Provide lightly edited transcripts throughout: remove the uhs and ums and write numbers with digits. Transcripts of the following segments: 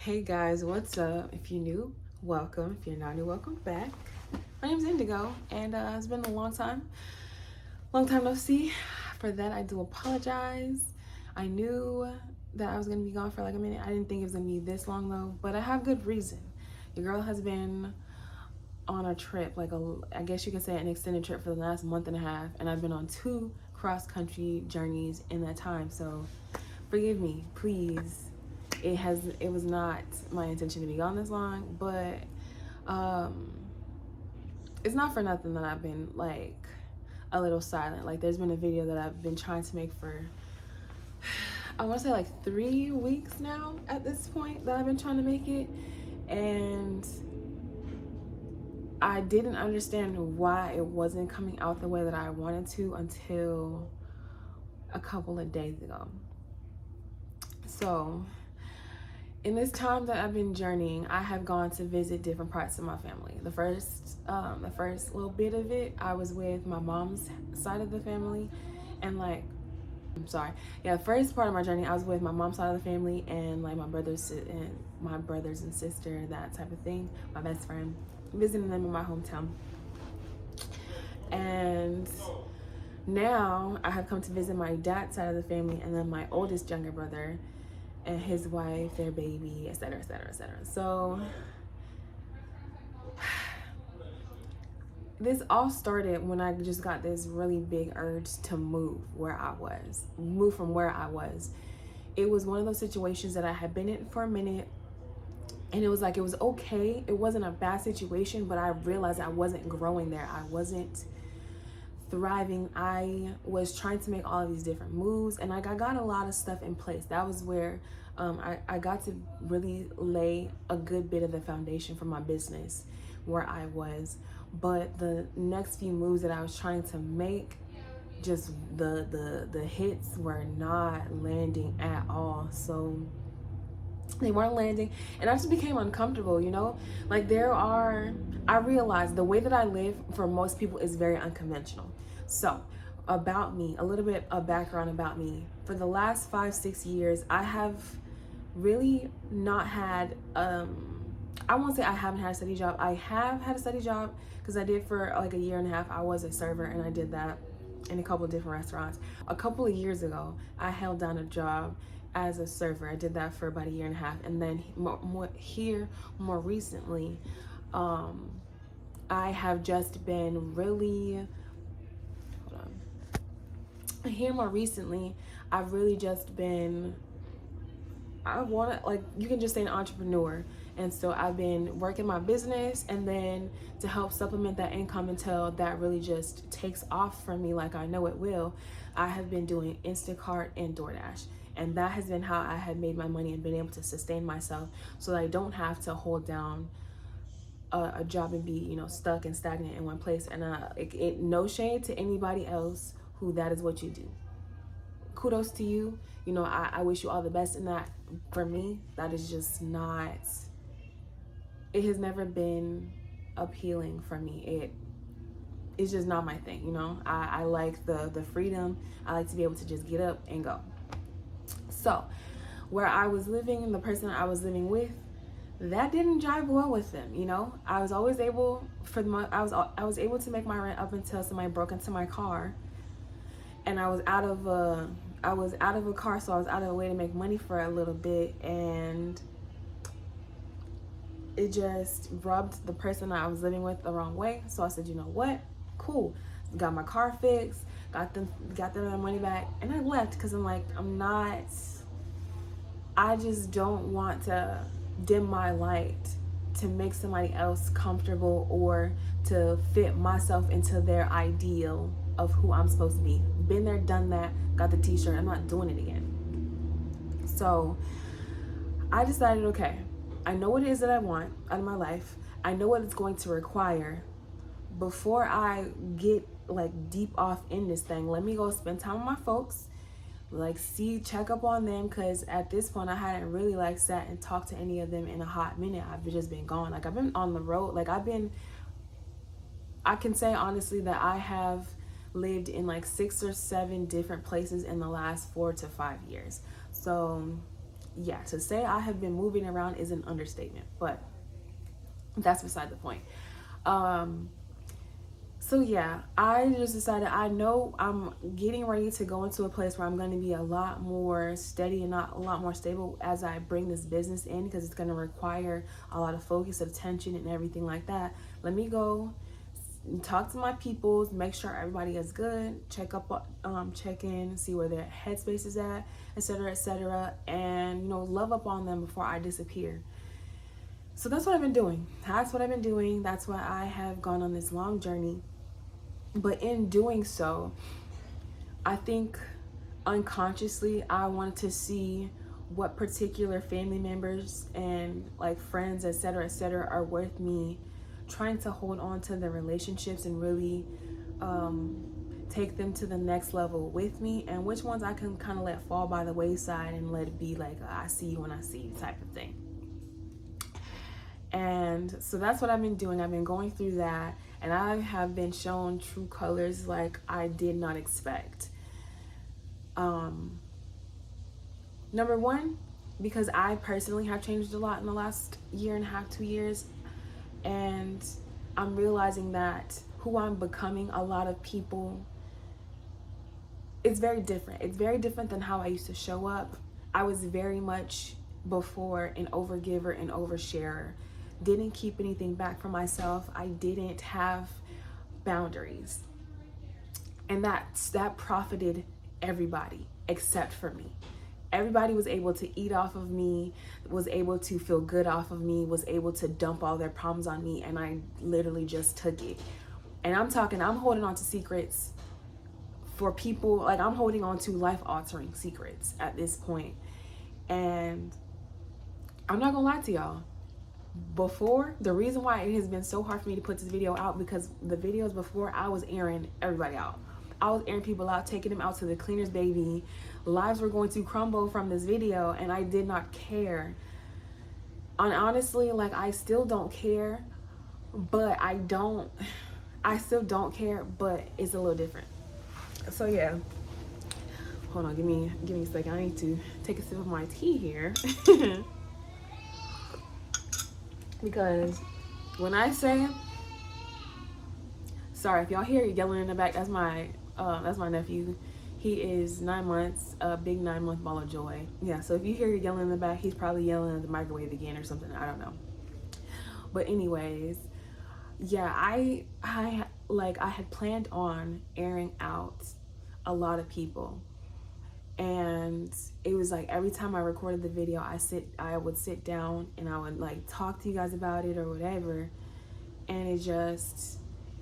Hey guys, what's up? If you're new, welcome. If you're not new, welcome back. My name's Indigo, and it's been a long time no see. For that, I do apologize. I knew that I was gonna be gone for like a minute. I didn't think it was gonna be this long though, but I have good reason. Your girl has been on a trip, I guess you could say an extended trip for the last month and a half, and I've been on 2 cross-country journeys in that time. So forgive me, please. It was not my intention to be gone this long, but it's not for nothing that I've been like a little silent. Like there's been a video that I've been trying to make for I want to say like 3 weeks now at this point that I've been trying to make it, and I didn't understand why it wasn't coming out the way that I wanted to until a couple of days ago. So in this time that I've been journeying, I have gone to visit different parts of my family. The first little bit of it, I was with my mom's side of the family, and the first part of my journey, I was with my mom's side of the family and like my brothers and sister, that type of thing. My best friend, visiting them in my hometown, and now I have come to visit my dad's side of the family, and then my oldest younger brother and his wife, their baby, etc., etc., etc. So this all started when I just got this really big urge to move from where I was. It was one of those situations that I had been in for a minute, and it was okay. It wasn't a bad situation, but I realized I wasn't growing there. I wasn't thriving. I was trying to make all of these different moves, and I got a lot of stuff in place. That was where I got to really lay a good bit of the foundation for my business where I was. But the next few moves that I was trying to make, just the hits were not landing at all. So they weren't landing, and I just became uncomfortable, like I realized the way that I live for most people is very unconventional. So about me, a little bit of background about me. For the last 5-6 years, I have really not had I won't say I haven't had a steady job. I have had a steady job because I did for like a year and a half. I was a server, and I did that in a couple of different restaurants. A couple of years ago, I held down a job as a server. I did that for about a year and a half, and then more recently, I have just been really more recently, I've really just been, you can just say an entrepreneur. And so I've been working my business, and then to help supplement that income until that really just takes off for me like I know it will, I have been doing Instacart and DoorDash. And that has been how I have made my money and been able to sustain myself, so that I don't have to hold down a job and be, stuck and stagnant in one place. And no shade to anybody else who that is what you do. Kudos to you. I wish you all the best in that. For me, that is just not, it has never been appealing for me. It's just not my thing, I like the freedom. I like to be able to just get up and go. So where I was living, the person I was living with, that didn't jive well with them. I was always able I was able to make my rent up until somebody broke into my car, and I was out of a car, so I was out of a way to make money for a little bit, and it just rubbed the person I was living with the wrong way. So I said, you know what? Cool. Got my car fixed, got them their money back, and I left because I just don't want to dim my light to make somebody else comfortable or to fit myself into their ideal of who I'm supposed to be. Been there, done that, got the t-shirt. I'm not doing it again. So I decided, okay, I know what it is that I want out of my life. I know what it's going to require. Before I get deep off in this thing, let me go spend time with my folks, check up on them, because at this point I hadn't really sat and talked to any of them in a hot minute. I've just been gone. I've been on the road. I can say honestly that I have lived in 6 or 7 different places in the last 4 to 5 years. So yeah, to say I have been moving around is an understatement, but that's beside the point. So yeah, I just decided, I know I'm getting ready to go into a place where I'm going to be a lot more steady and not a lot more stable as I bring this business in, because it's going to require a lot of focus, attention, and everything like that. Let me go talk to my peoples, make sure everybody is good, check in, see where their headspace is at, etc., and love up on them before I disappear. So that's what I've been doing. That's why I have gone on this long journey. But in doing so, I think unconsciously I wanted to see what particular family members and like friends, etc., are worth me trying to hold on to the relationships and really take them to the next level with me, and which ones I can kind of let fall by the wayside and let it be like, I see you when I see you type of thing. And so that's what I've been doing. I've been going through that, and I have been shown true colors like I did not expect. Number one, because I personally have changed a lot in the last year and a half, 2 years, and I'm realizing that who I'm becoming, a lot of people, it's very different. It's very different than how I used to show up. I was very much before an overgiver and oversharer. Didn't keep anything back for myself. I didn't have boundaries. And that profited everybody except for me. Everybody was able to eat off of me, was able to feel good off of me, was able to dump all their problems on me, and I literally just took it. And I'm holding on to secrets for people, like I'm holding on to life-altering secrets at this point. And I'm not gonna lie to y'all. Before, the reason why it has been so hard for me to put this video out, because the videos before, I was airing everybody out. I was airing people out, taking them out to the cleaners, baby. Lives were going to crumble from this video, and I did not care. And honestly, like, I still don't care, but I still don't care, but it's a little different. So yeah, hold on, give me a second. I need to take a sip of my tea here. Because when I say, sorry if y'all hear yelling in the back, that's my nephew. He is 9 months, a big 9-month ball of joy. Yeah, so if you hear yelling in the back, he's probably yelling at the microwave again or something. I don't know. But anyways, yeah, I had planned on airing out a lot of people. And it was like every time I recorded the video, I would sit down and I would like talk to you guys about it or whatever. And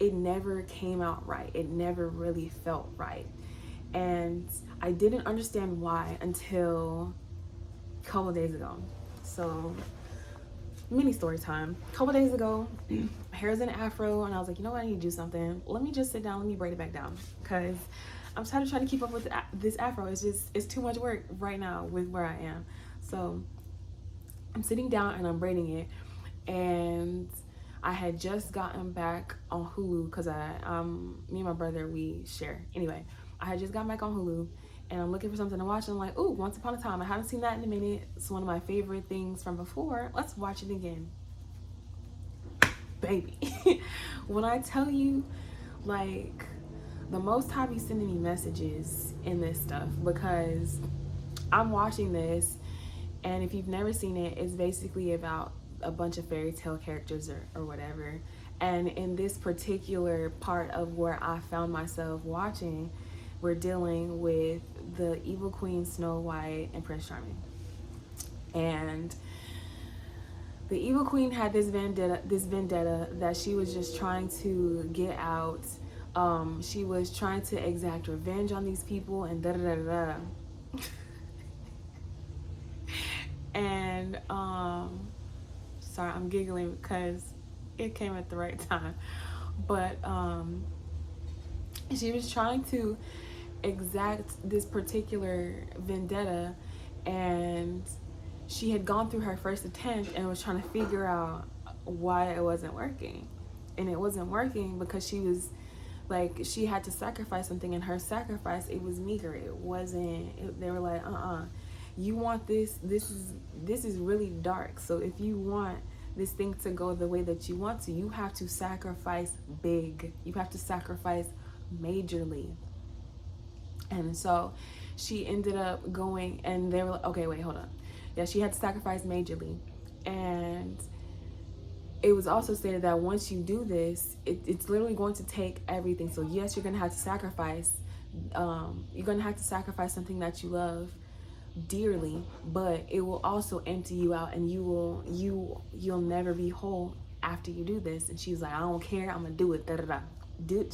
it never came out right. It never really felt right. And I didn't understand why until a couple days ago. So, mini story time. A couple days ago, hair's in an afro, and I was like, you know what, I need to do something. Let me just sit down, let me braid it back down. Because I'm tired of trying to keep up with this afro. It's too much work right now with where I am. So, I'm sitting down and I'm braiding it. And I had just gotten back on Hulu because me and my brother, we share. Anyway, I had just gotten back on Hulu and I'm looking for something to watch. And I'm like, ooh, Once Upon a Time. I haven't seen that in a minute. It's one of my favorite things from before. Let's watch it again. Baby. When I tell you, like, the Most High be sending me messages in this stuff, because I'm watching this, and if you've never seen it, it's basically about a bunch of fairy tale characters or whatever. And in this particular part of where I found myself watching, we're dealing with the evil queen Snow White and Prince Charming. And the evil queen had this vendetta that she was just trying to get out. She was trying to exact revenge on these people and da-da-da-da-da. And sorry, I'm giggling because it came at the right time. But she was trying to exact this particular vendetta, and she had gone through her first attempt and was trying to figure out why it wasn't working. And it wasn't working because she was like, she had to sacrifice something, and her sacrifice, it was meager. It wasn't, they were like, You want this is really dark. So if you want this thing to go the way that you want to, you have to sacrifice big. You have to sacrifice majorly. And so she ended up going, and they were like, okay, wait, hold on. Yeah, she had to sacrifice majorly. And it was also stated that once you do this, it's literally going to take everything. So yes, you're going to have to sacrifice. You're going to have to sacrifice something that you love dearly, but it will also empty you out, and you'll never be whole after you do this. And she was like, I don't care, I'm gonna do it.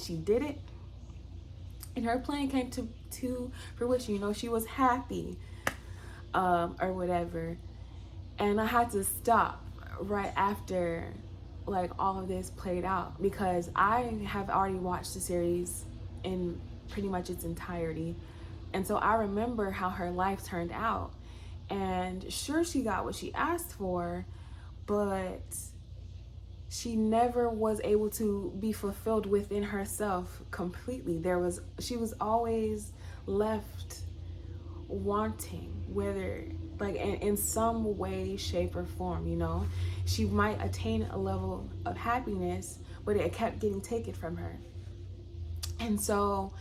She did it, and her plan came to fruition. You know, she was happy, or whatever. And I had to stop right after like all of this played out, because I have already watched the series in pretty much its entirety. And so I remember how her life turned out. And sure, she got what she asked for, but she never was able to be fulfilled within herself completely. She was always left wanting, whether like in some way, shape, or form, you know. She might attain a level of happiness, but it kept getting taken from her. And so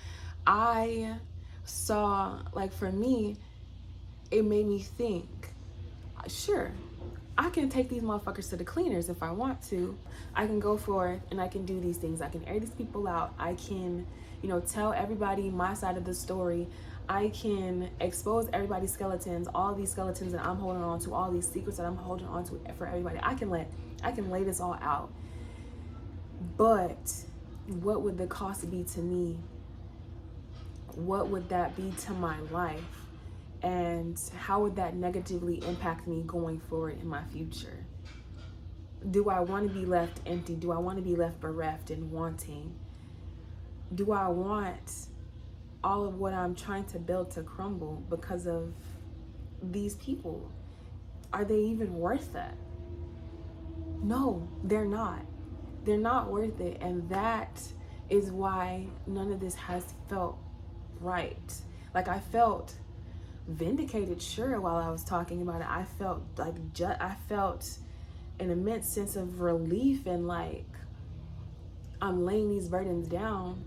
I saw, like, for me, it made me think, sure, I can take these motherfuckers to the cleaners if I want to. I can go forth and I can do these things. I can air these people out. I can, you know, tell everybody my side of the story. I can expose everybody's skeletons, all these skeletons that I'm holding on to, all these secrets that I'm holding on to for everybody. I can lay this all out. But what would the cost be to me? What would that be to my life? And how would that negatively impact me going forward in my future? Do I want to be left empty? Do I want to be left bereft and wanting? Do I want all of what I'm trying to build to crumble because of these people? Are they even worth that? No, they're not. They're not worth it. And that is why none of this has felt right. Like, I felt vindicated, sure, while I was talking about it. I felt like I felt an immense sense of relief, and like I'm laying these burdens down.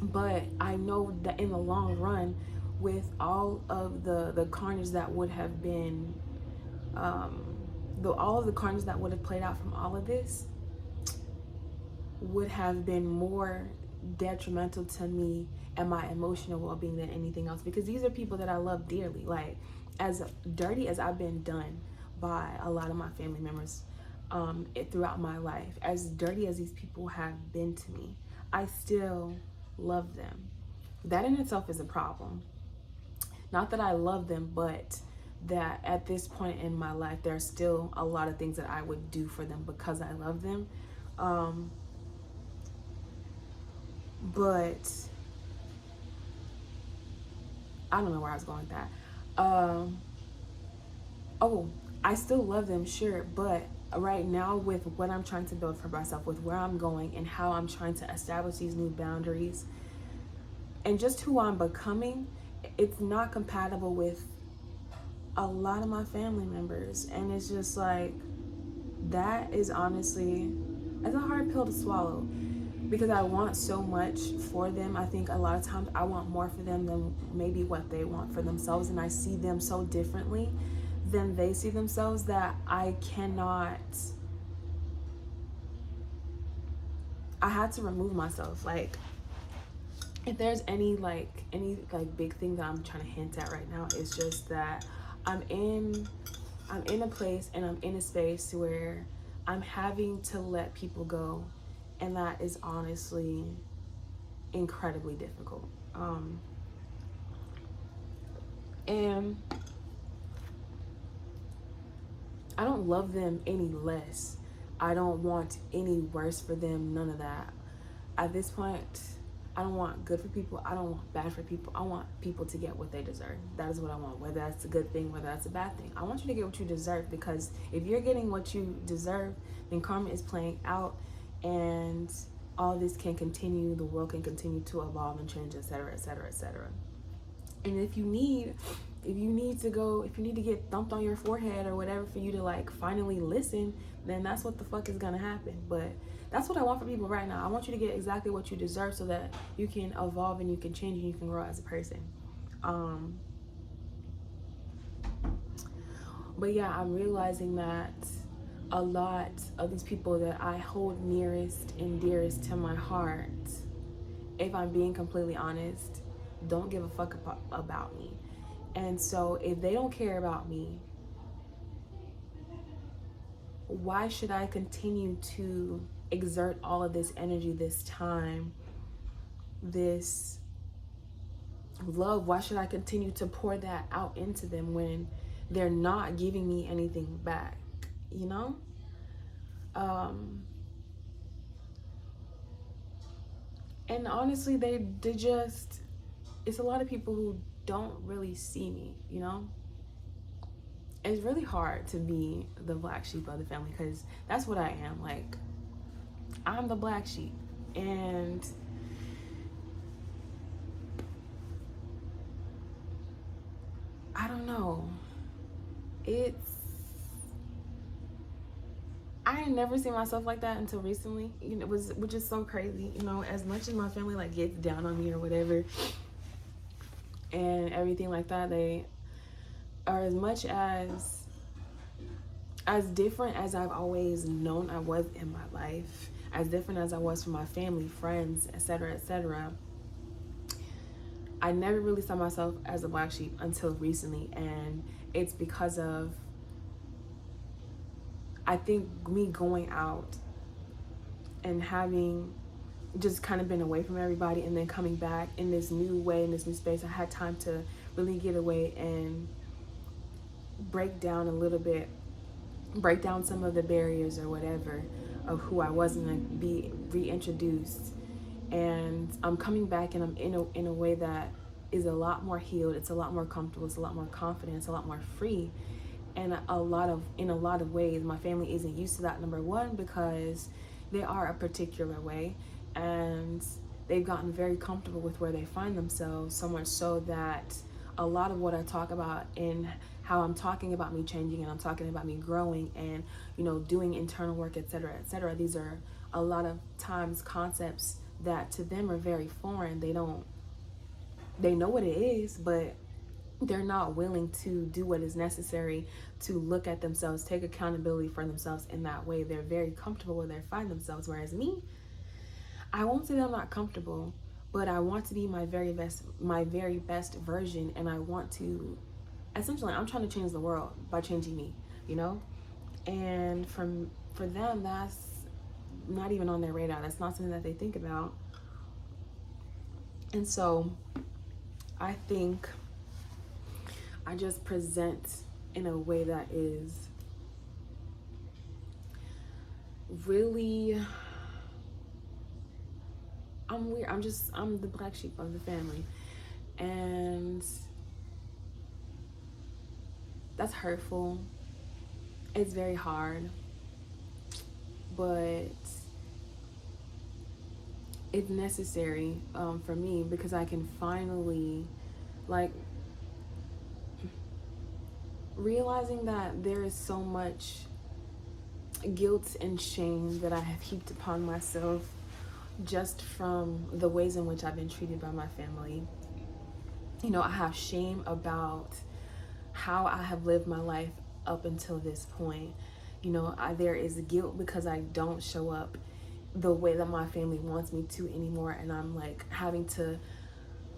But I know that in the long run, with all of the carnage that would have been all of the carnage that would have played out from all of this would have been more detrimental to me and my emotional well-being than anything else, because these are people that I love dearly. Like, as dirty as I've been done by a lot of my family members throughout my life, as dirty as these people have been to me, I still love them. That in itself is a problem. Not that I love them, but that at this point in my life, there are still a lot of things that I would do for them because I love them. But I don't know where I was going with that. I still love them, sure, but right now, with what I'm trying to build for myself, with where I'm going and how I'm trying to establish these new boundaries and just who I'm becoming, it's not compatible with a lot of my family members. And it's just like, that is honestly, it's a hard pill to swallow, because I want so much for them. I think a lot of times I want more for them than maybe what they want for themselves, and I see them so differently than they see themselves that I had to remove myself. Like, if there's any big thing that I'm trying to hint at right now, it's just that I'm in a place and I'm in a space where I'm having to let people go, and that is honestly incredibly difficult. And I don't love them any less. I don't want any worse for them, none of that. At this point, I don't want good for people. I don't want bad for people. I want people to get what they deserve. That is what I want, whether that's a good thing, whether that's a bad thing. I want you to get what you deserve, because if you're getting what you deserve, then karma is playing out, and all this can continue. The world can continue to evolve and change, etc., etc., etc. And if you need if you need to get thumped on your forehead or whatever for you to like finally listen, then that's what the fuck is gonna happen. But that's what I want for people right now. I want you to get exactly what you deserve so that you can evolve and you can change and you can grow as a person. But yeah, I'm realizing that a lot of these people that I hold nearest and dearest to my heart, if I'm being completely honest, don't give a fuck about me. And so if they don't care about me, why should I continue to exert all of this energy, this time, this love? Why should I continue to pour that out into them when they're not giving me anything back, you know? And honestly, they just, it's a lot of people who don't really see me, you know? It's really hard to be the black sheep of the family because that's what I am. Like, I'm the black sheep. And I don't know. I ain't never seen myself like that until recently, you know, which is so crazy. You know, as much as my family like gets down on me or whatever and everything like that, they are as much as different as I've always known I was in my life, as different as I was from my family, friends, etc., etc. I never really saw myself as a black sheep until recently, and it's because of, I think, me going out and having just kind of been away from everybody and then coming back in this new way, in this new space. I had time to really get away and break down a little bit, break down some of the barriers or whatever of who I was and be reintroduced. And I'm coming back and I'm in a way that is a lot more healed. It's a lot more comfortable. It's a lot more confident. It's a lot more free. And in a lot of ways, my family isn't used to that. Number one, because they are a particular way, and they've gotten very comfortable with where they find themselves, so much so that a lot of what I talk about in how I'm talking about me changing and I'm talking about me growing and, you know, doing internal work, etc., etc. These are a lot of times concepts that to them are very foreign. They know what it is, but they're not willing to do what is necessary to look at themselves, take accountability for themselves in that way. They're very comfortable where they find themselves. Whereas me, I won't say that I'm not comfortable, but I want to be my very best version. And I want to, essentially, I'm trying to change the world by changing me, you know? And for them, that's not even on their radar. That's not something that they think about. And so I think I just present in a way that is really, I'm weird. I'm the black sheep of the family. And that's hurtful. It's very hard. But it's necessary for me because I can finally, like, realizing that there is so much guilt and shame that I have heaped upon myself just from the ways in which I've been treated by my family. You know, I have shame about how I have lived my life up until this point. You know, there is guilt because I don't show up the way that my family wants me to anymore, and I'm like having to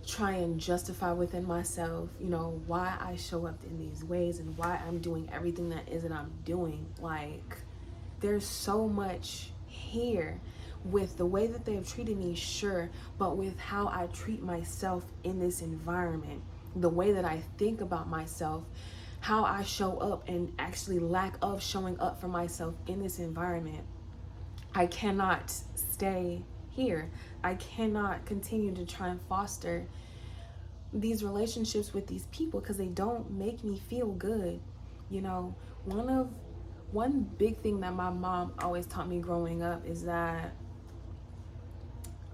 try and justify within myself, you know, why I show up in these ways and why I'm doing everything that is that I'm doing. Like, there's so much here with the way that they have treated me, sure, but with how I treat myself in this environment, the way that I think about myself, how I show up and actually lack of showing up for myself in this environment. I cannot stay here. I cannot continue to try and foster these relationships with these people because they don't make me feel good. You know, one big thing that my mom always taught me growing up is that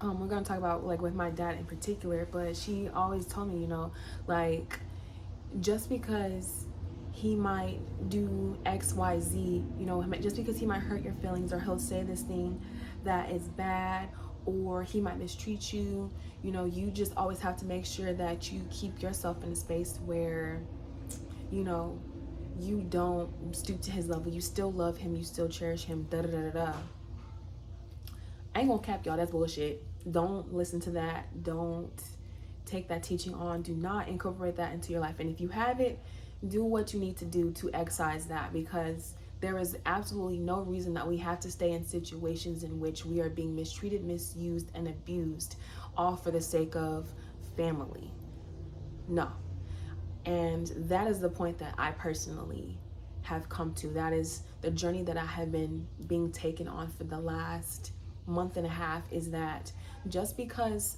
we're going to talk about like with my dad in particular, but she always told me, you know, like, just because he might do XYZ, you know, just because he might hurt your feelings, or he'll say this thing that is bad, or he might mistreat you, you know, you just always have to make sure that you keep yourself in a space where, you know, you don't stoop to his level. You still love him, you still cherish him, da da da da da. I ain't gonna cap y'all, that's bullshit. Don't listen to that. Don't take that teaching on. Do not incorporate that into your life. And if you have it, do what you need to do to excise that, because there is absolutely no reason that we have to stay in situations in which we are being mistreated, misused, and abused, all for the sake of family. No. And that is the point that I personally have come to. That is the journey that I have been being taken on for the last month and a half, is that just because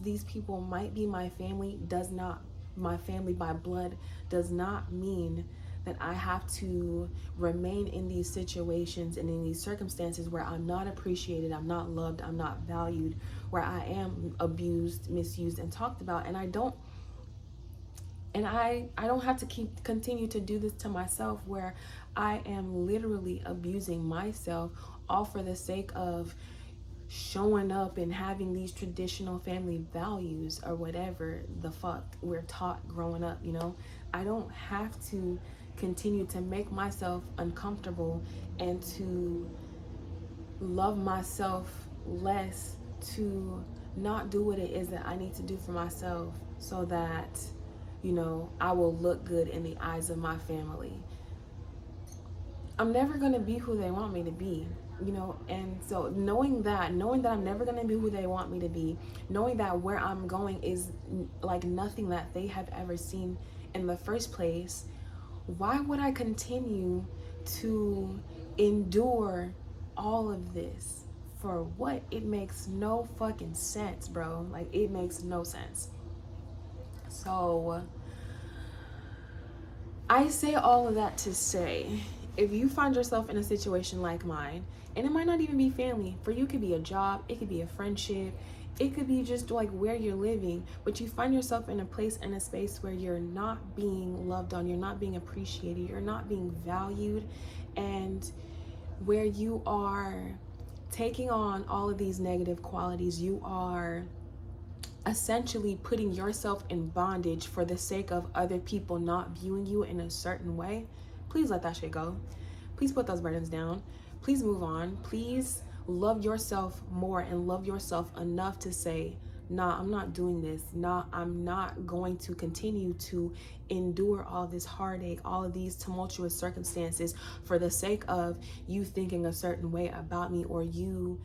these people might be my family, does not, my family by blood, does not mean that I have to remain in these situations and in these circumstances where I'm not appreciated, I'm not loved, I'm not valued, where I am abused, misused, and talked about. And I don't have to continue to do this to myself, where I am literally abusing myself, all for the sake of showing up and having these traditional family values, or whatever the fuck we're taught growing up, you know. I don't have to continue to make myself uncomfortable and to love myself less, to not do what it is that I need to do for myself, so that, you know, I will look good in the eyes of my family. I'm never going to be who they want me to be, you know. And so knowing that I'm never going to be who they want me to be, knowing that where I'm going is like nothing that they have ever seen in the first place, why would I continue to endure all of this? For what? It makes no fucking sense, bro. Like, it makes no sense. So I say all of that to say, if you find yourself in a situation like mine, and it might not even be family, for you it could be a job, it could be a friendship, it could be just like where you're living, but you find yourself in a place, in a space where you're not being loved on, you're not being appreciated, you're not being valued, and where you are taking on all of these negative qualities, you are essentially putting yourself in bondage for the sake of other people not viewing you in a certain way, please let that shit go. Please put those burdens down. Please move on. Please love yourself more, and love yourself enough to say, nah, I'm not doing this. Nah, I'm not going to continue to endure all this heartache, all of these tumultuous circumstances for the sake of you thinking a certain way about me, or you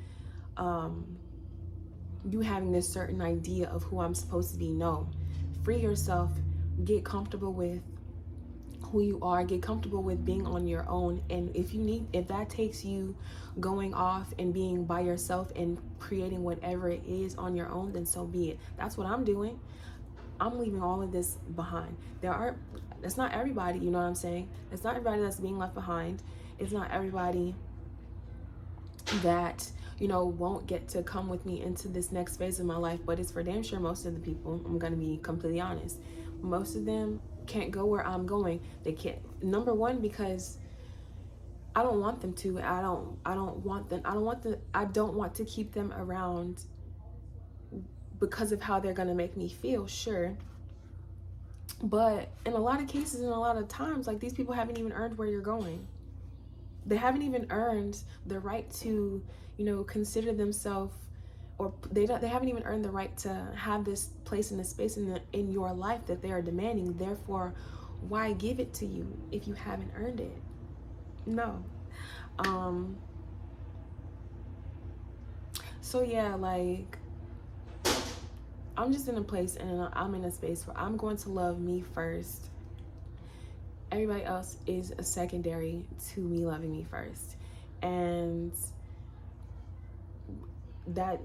having this certain idea of who I'm supposed to be. No. Free yourself. Get comfortable with who you are. Get comfortable with being on your own. And if that takes you going off and being by yourself and creating whatever it is on your own, then so be it. That's what I'm doing. I'm leaving all of this behind. That's not everybody, you know what I'm saying? It's not everybody that's being left behind. It's not everybody that, you know, won't get to come with me into this next phase of my life, but it's for damn sure most of the people, I'm gonna be completely honest, most of them can't go where I'm going. They can't. Number one, because I don't want them to. I don't want to keep them around because of how they're gonna make me feel, sure. But in a lot of cases, and a lot of times, like, these people haven't even earned where you're going. They haven't even earned the right to, you know, consider themselves, or they haven't even earned the right to have this place and this space in your life that they are demanding. Therefore, why give it to you if you haven't earned it? No. So yeah, like, I'm just in a place, and I'm in a space where I'm going to love me first. Everybody else is a secondary to me loving me first. And that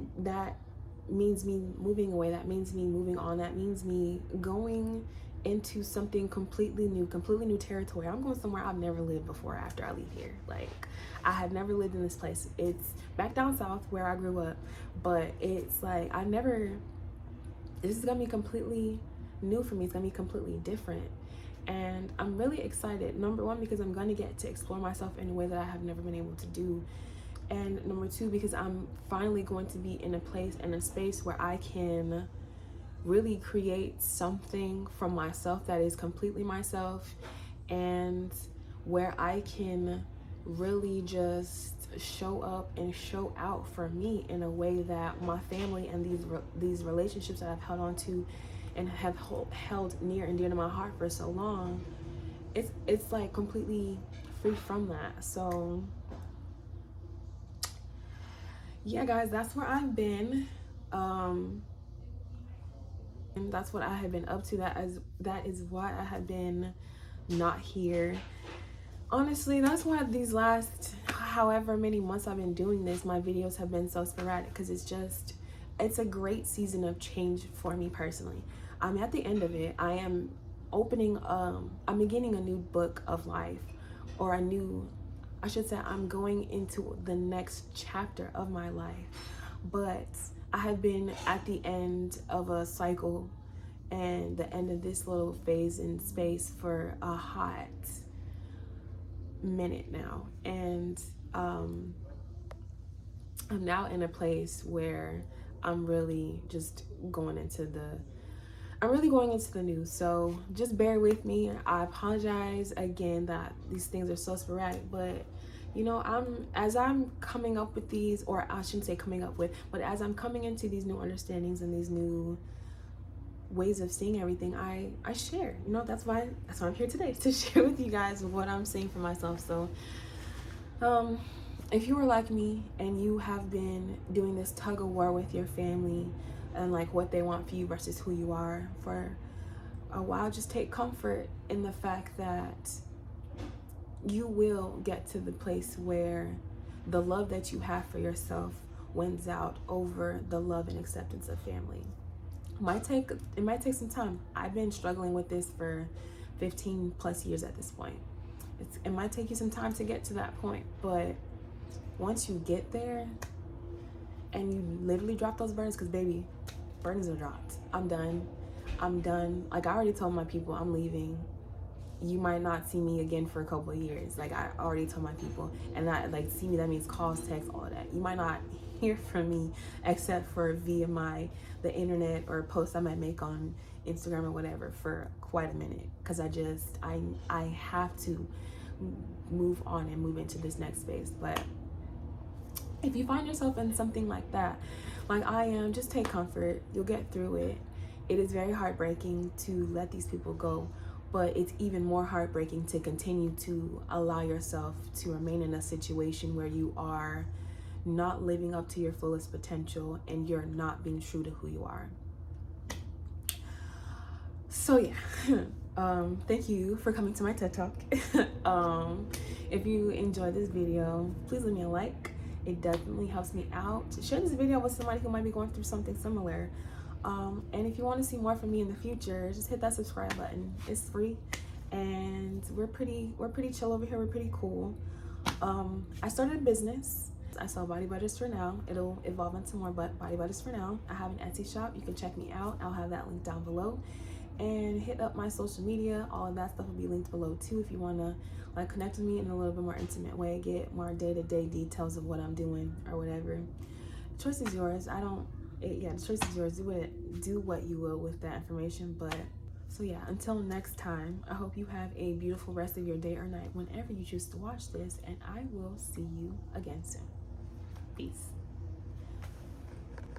means me moving away. That means me moving on. That means me going into something completely new territory. I'm going somewhere I've never lived before after I leave here. Like, I have never lived in this place. It's back down south where I grew up, but it's like this is gonna be completely new for me. It's gonna be completely different. And I'm really excited. Number one, because I'm going to get to explore myself in a way that I have never been able to do. And number two, because I'm finally going to be in a place and a space where I can really create something from myself that is completely myself, and where I can really just show up and show out for me in a way that my family and these relationships that I've held on to and have held near and dear to my heart for so long, it's like completely free from that. So yeah, guys, that's where I've been. And that's what I have been up to. That is why I have been not here. Honestly, that's why these last however many months I've been doing this, my videos have been so sporadic, because it's a great season of change for me personally. I'm at the end of it. I'm beginning a new book of life, or I'm going into the next chapter of my life. But I have been at the end of a cycle and the end of this little phase in space for a hot minute now. And I'm now in a place where I'm really going into the news. So just bear with me. I apologize again that these things are so sporadic, but you know, as I'm coming up with these, or I shouldn't say coming up with, but as I'm coming into these new understandings and these new ways of seeing everything, I share. You know, that's why I'm here today, to share with you guys what I'm seeing for myself. So if you are like me and you have been doing this tug of war with your family and like what they want for you versus who you are for a while, just take comfort in the fact that you will get to the place where the love that you have for yourself wins out over the love and acceptance of family. It might take some time. I've been struggling with this for 15 plus years at this point. It might take you some time to get to that point, but once you get there and you literally drop those burdens, because baby, burdens are dropped. I'm done. Like, I already told my people I'm leaving. You might not see me again for a couple of years. Like, I already told my people. And that, like, see me, that means calls, texts, all of that. You might not hear from me except for via the internet or posts I might make on Instagram or whatever for quite a minute, because I have to move on and move into this next space. But if you find yourself in something like that, like I am, just take comfort. You'll get through it. It is very heartbreaking to let these people go, but it's even more heartbreaking to continue to allow yourself to remain in a situation where you are not living up to your fullest potential and you're not being true to who you are. So yeah, thank you for coming to my TED Talk. If you enjoyed this video, please leave me a like. It definitely helps me out. Share this video with somebody who might be going through something similar. And if you want to see more from me in the future, just hit that subscribe button. It's free, and we're pretty chill over here. We're pretty cool. I started a business. I sell body butters for now. It'll evolve into more body butters for now. I have an Etsy shop. You can check me out. I'll have that link down below. And hit up my social media. All of that stuff will be linked below too if you want to like connect with me in a little bit more intimate way, get more day-to-day details of what I'm doing or whatever. The choice is yours. The choice is yours. Do what you will with that information. But so yeah, until next time, I hope you have a beautiful rest of your day or night whenever you choose to watch this, and I will see you again soon. Peace.